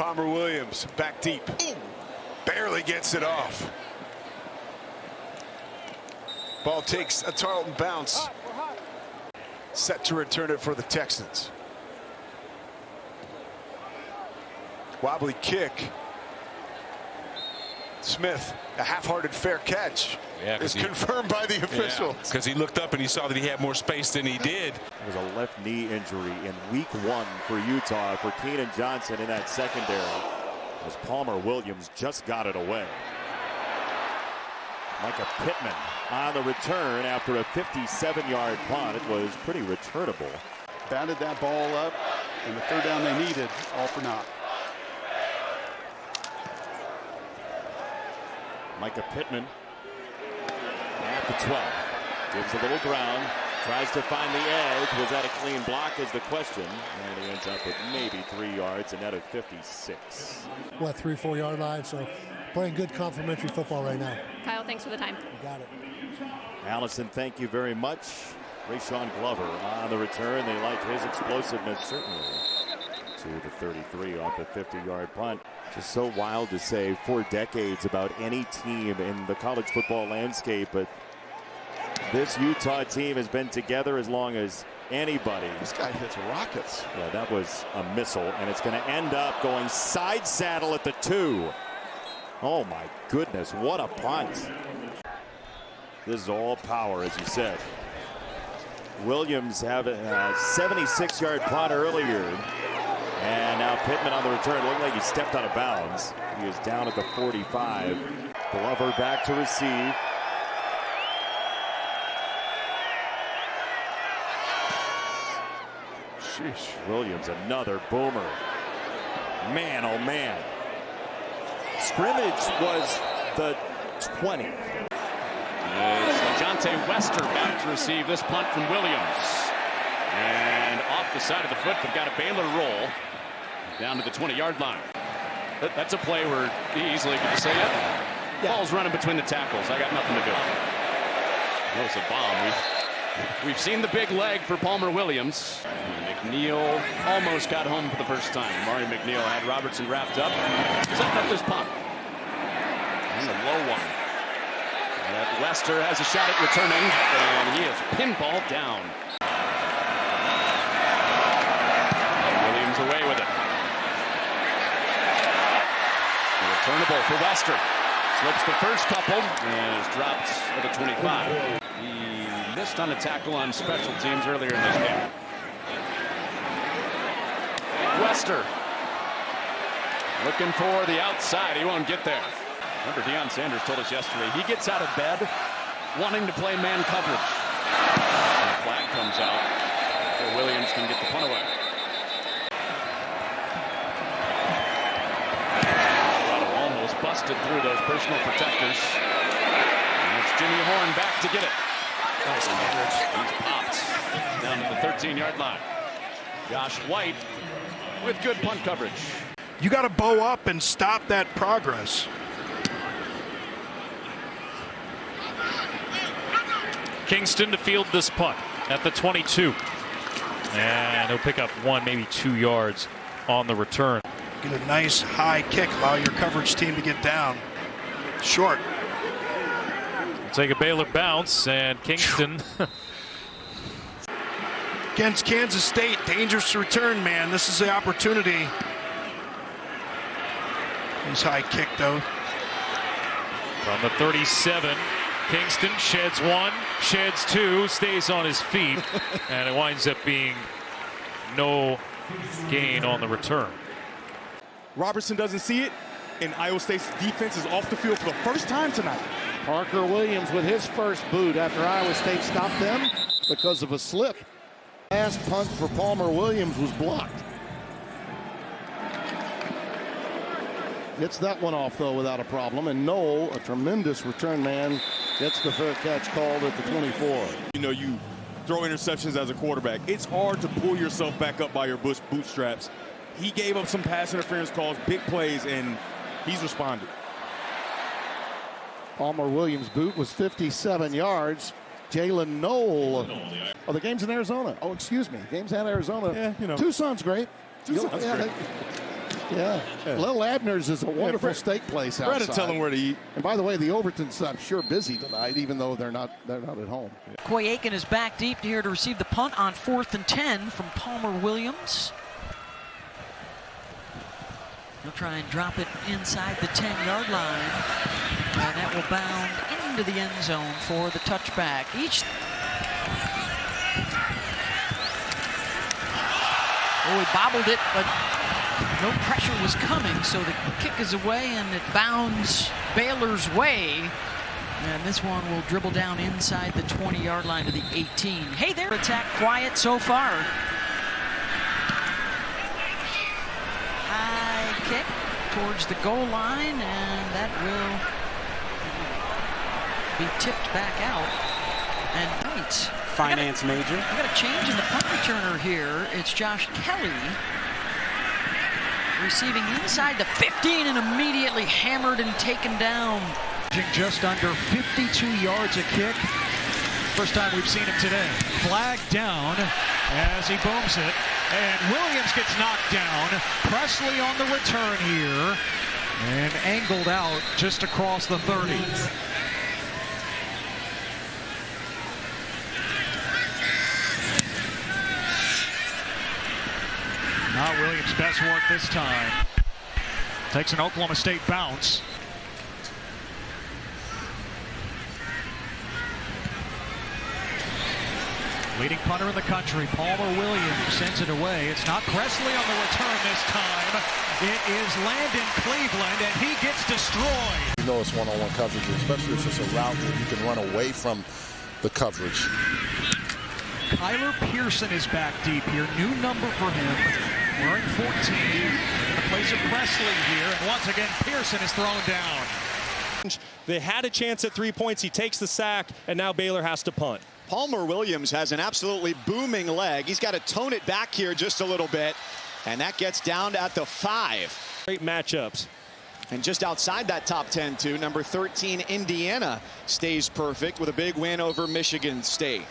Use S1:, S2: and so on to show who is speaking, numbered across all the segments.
S1: Palmer Williams back deep. Barely gets it off. Ball takes a Tarleton bounce. Set to return it for the Texans. Wobbly kick. Smith, a half-hearted fair catch, is confirmed by the officials.
S2: Because he looked up and he saw that he had more space than he did.
S3: It was a left knee injury in week 1 for Utah for Keenan Johnson in that secondary, as Palmer Williams just got it away. Micah Pittman on the return after a 57-yard punt. It was pretty returnable.
S4: Batted that ball up, and the third down they needed, all for naught.
S3: Micah Pittman at the 12. Gives a little ground. Tries to find the edge. Was that a clean block is the question. And he ends up with maybe 3 yards, a net of 56.
S5: What, 3-4 yard line? So playing good complementary football right now.
S6: Kyle, thanks for the time.
S5: You got it.
S3: Allison, thank you very much. Rayshawn Glover on the return. They like his explosiveness, certainly. To the 33 off the 50-yard punt. Just so wild to say 4 decades about any team in the college football landscape, but this Utah team has been together as long as anybody.
S1: This guy hits rockets.
S3: Yeah, that was a missile, and it's going to end up going side saddle at the 2. Oh my goodness, what a punt. This is all power, as you said. Williams having a 76-yard punt earlier. And now Pittman on the return. Looked like he stepped out of bounds. He is down at the 45. Glover back to receive. Sheesh. Williams, another boomer. Man, oh man. Scrimmage was the 20.
S7: It's LeJontay Wester back to receive this punt from Williams. And off the side of the foot, but got a Baylor roll down to the 20-yard line. That's a play where he easily could say it. Yeah. Ball's running between the tackles. I got nothing to do. That was a bomb. We've seen the big leg for Palmer Williams. McNeil almost got home for the first time. Mari McNeil had Robertson wrapped up. Setting up this punt. And the low one. And Wester has a shot at returning, and he is pinballed down. Williams away with it. Returnable for Wester. Slips the first couple and is dropped at the 25. He missed on a tackle on special teams earlier in this game. Wester looking for the outside. He won't get there. Remember, Deion Sanders told us yesterday he gets out of bed wanting to play man coverage. And the flag comes out so Williams can get the punt away. Almost busted through those personal protectors. And it's Jimmy Horn back to get it. Nice coverage. He's popped down to the 13-yard line. Josh White with good punt coverage.
S8: You got to bow up and stop that progress.
S9: Kingston to field this punt at the 22. And he'll pick up 1, maybe 2 yards on the return.
S8: Get a nice high kick, allow your coverage team to get down. Short.
S9: Take a Baylor bounce, and Kingston.
S8: Against Kansas State, dangerous return, man. This is the opportunity. Nice high kick, though.
S9: From the 37, Kingston sheds 1, sheds 2, stays on his feet, and it winds up being no gain on the return.
S10: Robertson doesn't see it, and Iowa State's defense is off the field for the first time tonight.
S11: Parker Williams with his first boot after Iowa State stopped them because of a slip. Last punt for Palmer Williams was blocked. Gets that one off, though, without a problem. And Noel, a tremendous return man, gets the fair catch called at the 24.
S10: You know, you throw interceptions as a quarterback. It's hard to pull yourself back up by your bootstraps. He gave up some pass interference calls, big plays, and he's responded.
S11: Palmer Williams' boot was 57 yards. Jalen Noel. Oh, the game's in Arizona. Oh, excuse me. Game's in Arizona.
S10: Yeah, you know.
S11: Tucson's great.
S10: Tucson's great.
S11: Yeah. Little Abner's is a wonderful steak place outside.
S10: Brett, tell them where to eat.
S11: And by the way, the Overtons, I'm sure, busy tonight, even though they're not at home.
S6: Coy Aiken is back deep here to receive the punt on 4th and 10 from Palmer Williams. He'll try and drop it inside the 10-yard line. And that will bound into the end zone for the touchback. Oh, he bobbled it, but no pressure was coming, so the kick is away and it bounds Baylor's way. And this one will dribble down inside the 20-yard line to the 18. Hey there, attack quiet so far. High kick towards the goal line, and that will be tipped back out. And points.
S12: Finance major.
S6: We got a change in the punt returner here. It's Josh Kelly receiving inside the 15 and immediately hammered and taken down.
S13: Just under 52 yards a kick. First time we've seen him today. Flag down as he booms it. And Williams gets knocked down. Presley on the return here. And angled out just across the 30. Not Williams' best work this time. Takes an Oklahoma State bounce. Leading punter in the country, Palmer Williams sends it away. It's not Presley on the return this time. It is Landon Cleveland, and he gets destroyed.
S14: You know it's one-on-one coverage, especially if it's a route where you can run away from the coverage.
S13: Kyler Pearson is back deep here. New number for him. Wearing 14 in the place of Presley here. And once again, Pearson is thrown down.
S15: They had a chance at 3 points. He takes the sack, and now Baylor has to punt.
S16: Palmer Williams has an absolutely booming leg. He's got to tone it back here just a little bit. And that gets down at the 5.
S15: Great matchups.
S16: And just outside that top 10, too, number 13, Indiana, stays perfect with a big win over Michigan State.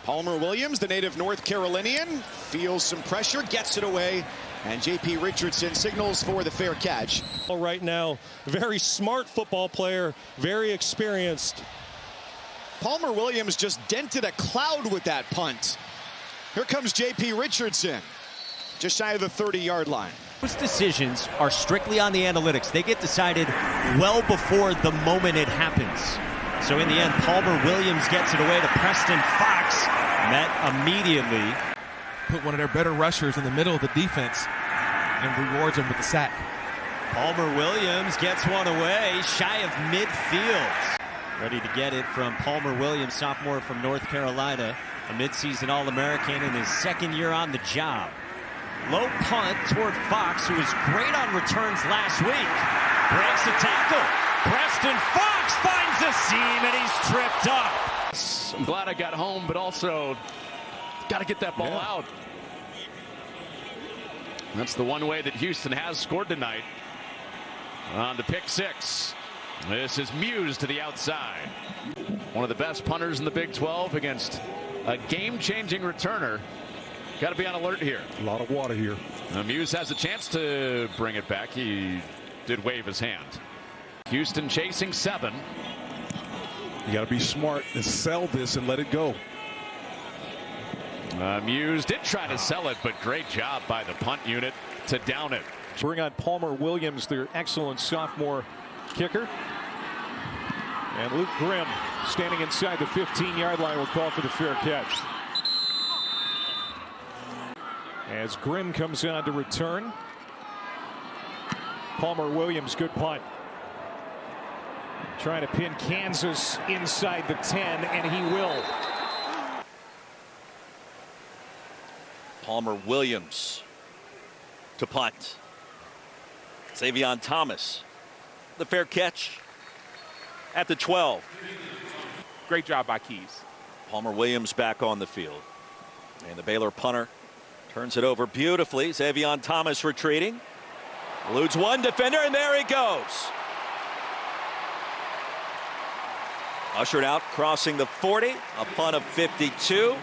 S16: Palmer Williams, the native North Carolinian, feels some pressure, gets it away, and J.P. Richardson signals for the fair catch.
S15: Right now, very smart football player, very experienced.
S16: Palmer Williams just dented a cloud with that punt. Here comes J.P. Richardson, just shy of the 30-yard line.
S12: Those decisions are strictly on the analytics. They get decided well before the moment it happens. So in the end, Palmer Williams gets it away to Preston Fox. Met immediately.
S17: Put one of their better rushers in the middle of the defense and rewards him with the sack.
S12: Palmer Williams gets one away, shy of midfield. Ready to get it from Palmer Williams, sophomore from North Carolina. A midseason All-American in his second year on the job. Low punt toward Fox, who was great on returns last week. Breaks the tackle. Preston Fox finds a seam, and he's tripped up.
S7: I'm glad I got home, but also got to get that ball out. That's the one way that Houston has scored tonight. On the pick 6. This is Muse to the outside. One of the best punters in the Big 12 against a game-changing returner. Got to be on alert here.
S17: A lot of water here.
S7: Muse has a chance to bring it back. He did wave his hand. Houston chasing 7.
S17: You got to be smart and sell this and let it go.
S7: Muse did try to sell it, but great job by the punt unit to down it.
S18: Bring on Palmer Williams, their excellent sophomore kicker. And Luke Grimm standing inside the 15-yard line will call for the fair catch. As Grimm comes on to return. Palmer Williams, good punt. Trying to pin Kansas inside the 10, and he will.
S19: Palmer Williams to punt. Xavion Thomas, the fair catch at the 12.
S20: Great job by Keys.
S19: Palmer Williams back on the field. And the Baylor punter turns it over beautifully. Xavion Thomas retreating. Eludes one defender, and there he goes. Ushered out, crossing the 40, a punt of 52.